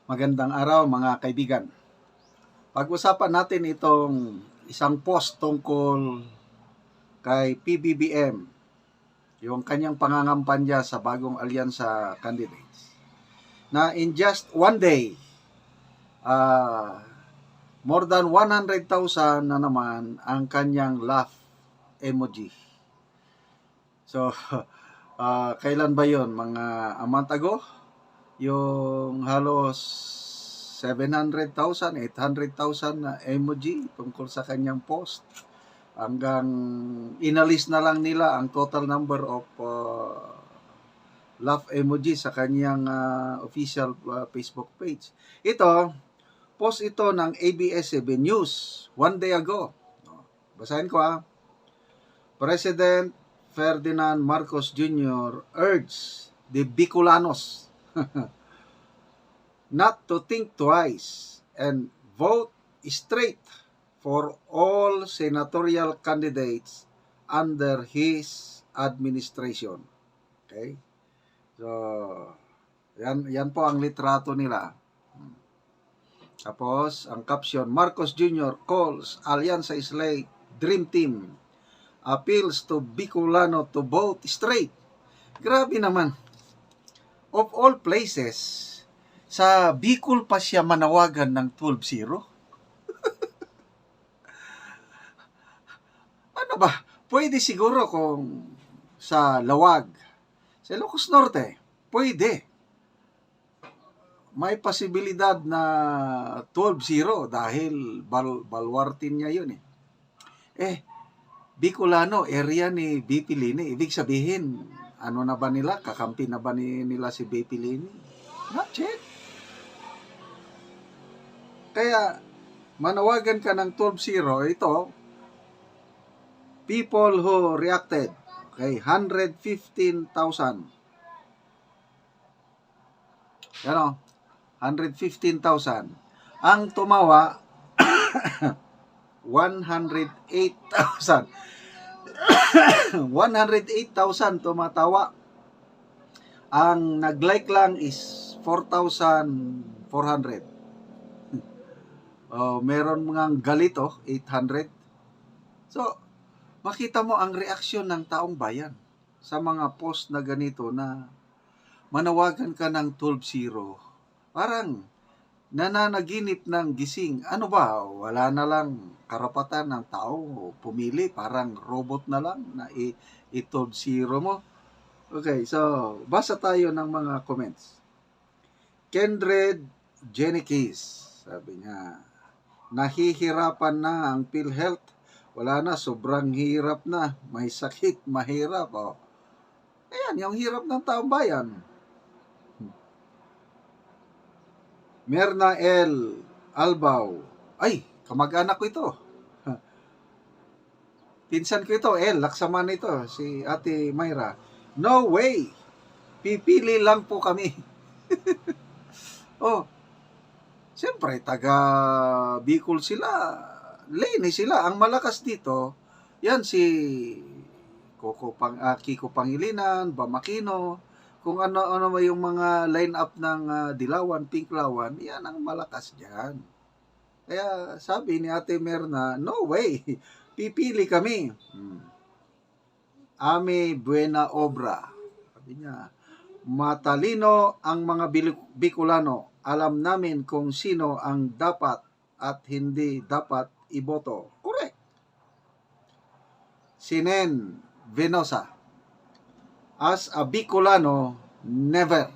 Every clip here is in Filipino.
Magandang araw mga kaibigan. Pag-usapan natin itong isang post tungkol kay PBBM, yung kanyang pangangampanya sa bagong alyansa candidates. Na in just one day, more than 100,000 na naman ang kanyang laugh emoji. So, kailan ba yon? Mga a month ago? Yung halos 700,000, 800,000 na emoji tungkol sa kanyang post. Hanggang inalis na lang nila ang total number of laugh emoji sa kanyang official Facebook page. Post ito ng ABS-CBN News one day ago. Basahin ko President Ferdinand Marcos Jr. urged the Bicolanos not to think twice and vote straight for all senatorial candidates under his administration. Okay? So, yan po ang litrato nila. Tapos, ang caption, Marcos Jr. calls Alianza Slate Dream Team, appeals to Bicolano to vote straight. Grabe naman. Of all places, sa Bicol pa siya manawagan ng 12-0? Ano ba? Pwede siguro kung sa Lawag, sa Ilocos Norte, pwede. May posibilidad na 12-0 dahil balwartin niya yun Bicolano, area ni BP Lini. Ibig sabihin, ano na ba nila? Kakampi na ba nila si BP Lini? Not yet. Kaya, manawagan ka ng 12-0, ito, people who reacted, okay, 115,000. Yan 115,000. Ang tumawa, 108,000. 108,000 tumatawa. Ang nag-like lang is 4,400. Meron mga galit 800. So, makita mo ang reaksyon ng taong bayan sa mga post na ganito na manawagan ka ng 12-0. Parang nananaginip ng gising. Ano ba? Wala na lang karapatan ng tao pumili. Parang robot na lang na i-12-0 mo. Okay, so basa tayo ng mga comments. Kendred Jenikis, sabi niya, nahihirapan na ang PhilHealth. Wala na, sobrang hirap na. May sakit, mahirap. Ayan, yung hirap ng taong bayan. Merna L. Albaw. Ay, kamag-anak ko ito. Pinsan ko ito, Laksaman ito, si Ate Mayra. No way! Pipili lang po kami. Siyempre, taga Bicol sila. Leni sila. Ang malakas dito, yan si Kiko Pangilinan, Bamakino, kung ano yung mga line-up ng Dilawan, Pinklawan, yan ang malakas dyan. Kaya sabi ni Ate Merna, no way, pipili kami. Ame Buena Obra. Sabi niya, matalino ang mga Bicolano. Alam namin kung sino ang dapat at hindi dapat iboto. Correct. Sinen Venosa. As a Bicolano, never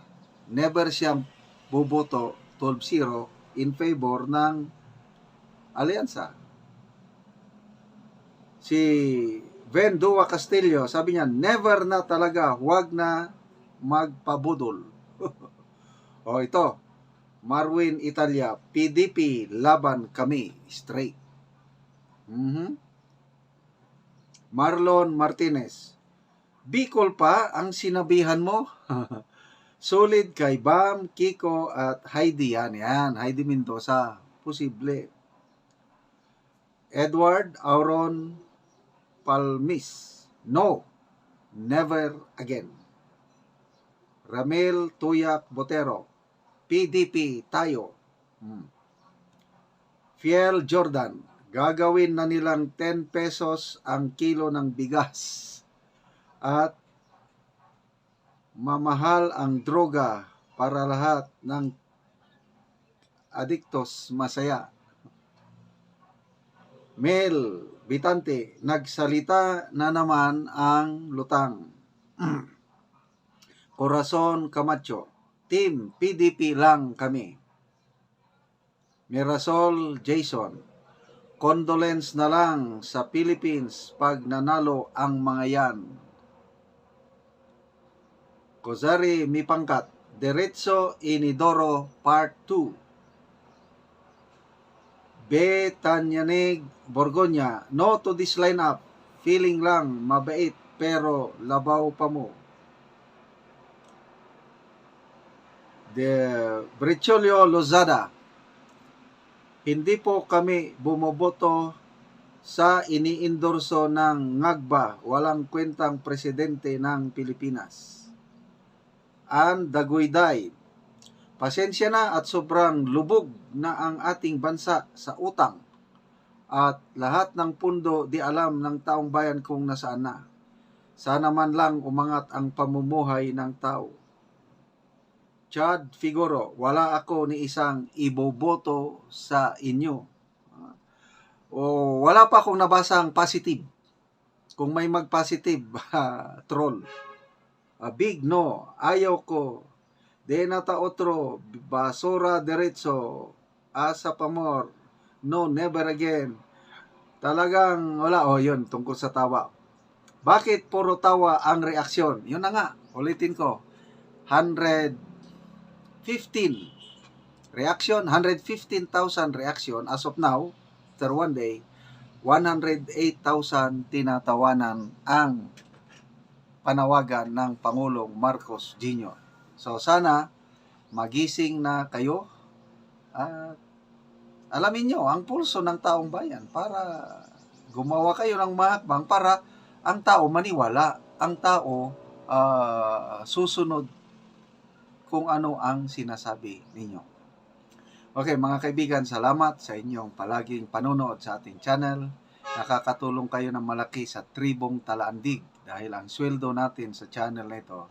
siyang boboto 12-0 in favor ng alyansa. Si Vendua Castillo, sabi niya, never na talaga, wag na magpabudol. Ito, Marwin Italia, PDP, laban kami, straight. Marlon Martinez, Bicol pa ang sinabihan mo? Solid kay Bam, Kiko at Heidi. Yan. Heidi Mendoza. Posible. Edward Auron Palmis. No. Never again. Ramel Tuyak Botero. PDP tayo. Fiel Jordan, gagawin na nilang 10 pesos ang kilo ng bigas at mamahal ang droga para lahat ng adiktos masaya. Mel Bitante, nagsalita na naman ang lutang. Corazon Camacho, Team PDP lang kami. Mirasol Jason, condolence na lang sa Philippines pag nanalo ang mga yan. Kozari Mipangkat, Diretso Inidoro Part 2. Betanyanig Borgonya, no to this lineup. Feeling lang mabait pero labaw pa mo. De Brecholio Lozada, hindi po kami bumoboto sa iniindorso ng ngagba, walang kwentang presidente ng Pilipinas. And Daguiday, pasensya na at sobrang lubog na ang ating bansa sa utang at lahat ng pundo di alam ng taong bayan kung nasaan na. Sana man lang umangat ang pamumuhay ng tao. Chad Figuro, wala ako ni isang iboboto sa inyo. Wala pa akong nabasang positive. Kung may mag-positive, troll. Big no, ayaw ko. De nata otro, basura derecho, asa pamor, no, never again. Talagang wala, yun, tungkol sa tawa. Bakit puro tawa ang reaksyon? Yun na nga, ulitin ko. 115 reaction, 115,000 reaction as of now, after one day, 108,000 tinatawanan ang panawagan ng Pangulong Marcos Jr. So sana magising na kayo at alamin nyo ang pulso ng taong bayan para gumawa kayo ng mahakbang para ang tao maniwala, ang tao susunod kung ano ang sinasabi ninyo. Okay, mga kaibigan, salamat sa inyong palaging panonood sa ating channel. Nakakatulong kayo ng malaki sa Tribong Talaandig dahil ang sweldo natin sa channel na ito,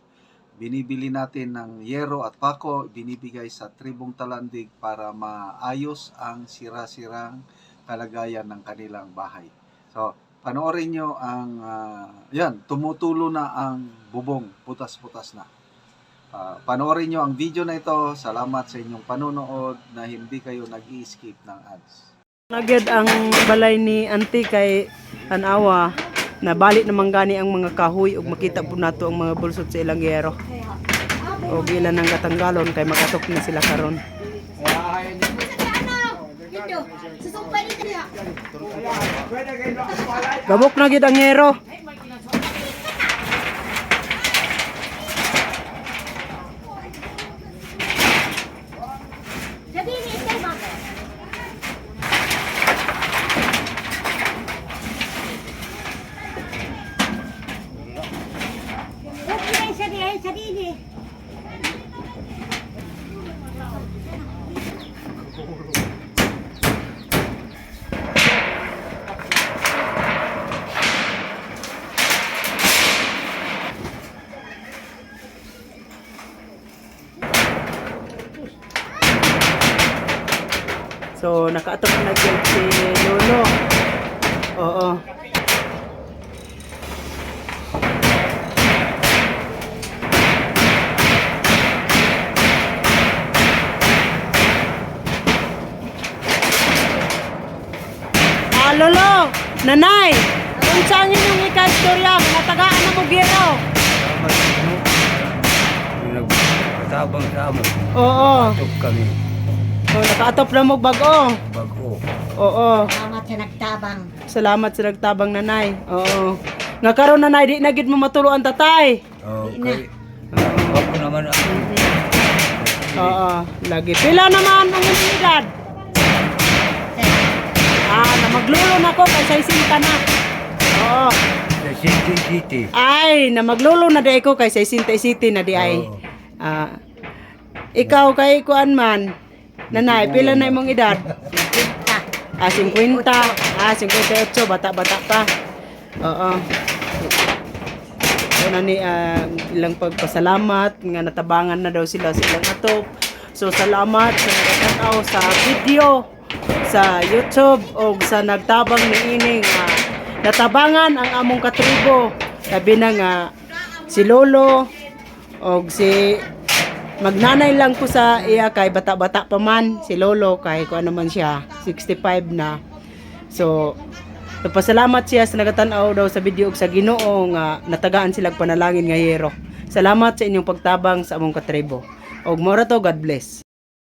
binibili natin ng yero at pako, binibigay sa Tribong Talaandig para maayos ang sira-sirang kalagayan ng kanilang bahay. So, panoorin nyo ang, tumutulo na ang bubong, putas-putas na. Panoorin nyo ang video na ito. Salamat sa inyong panonood na hindi kayo nag-i-skip ng ads. Nagad ang balay ni Auntie kay Anawa na balik naman gani ang mga kahoy ug makita po nato ang mga bulsot sa ilang yero. O ilan ang katanggalon kay magatok na sila karon. Gabok na gid ang yero. So, nakaatok na dyan si Lolo. Oo. Lolo, nanay, kung saan yung ika-istorya, natagaan na mo gero. Nagtabang sa amo. Oo. Tok kami. Nakaatop na mo bago. Bago. Oo. Salamat sa nagtabang. Salamat sa nagtabang, nanay. Oo. Nga karon nanay, di na gid mo matuloan tatay. Okay. Ako naman ako. Oo. Lagi. Pila naman ang edad? Na maglulo na ko kay 60 na. Oo. Sa City. Ay, na maglulo na di ko kay 60 na di ay. Oo. Ikaw kay kuan man. Nanay, pila na imong edad? 50. 58, bata-bata pa. Oo. So nani ilang pagpasalamat nga natabangan na daw sila sa ilang atop. So salamat sa nagtanaw sa video sa YouTube o sa nagtabang ni ining natabangan ang among katribo. Sabi na nga si Lolo o si magnanay lang ko sa iya kay bata-bata pa man si Lolo kay kuan naman siya 65 na. So nagpasalamat siya sa nagatanaw daw sa video ug sa Ginoo nga natagaan silang panalangin nga hero. Salamat sa inyong pagtabang sa among katribo. Og mora to, God bless.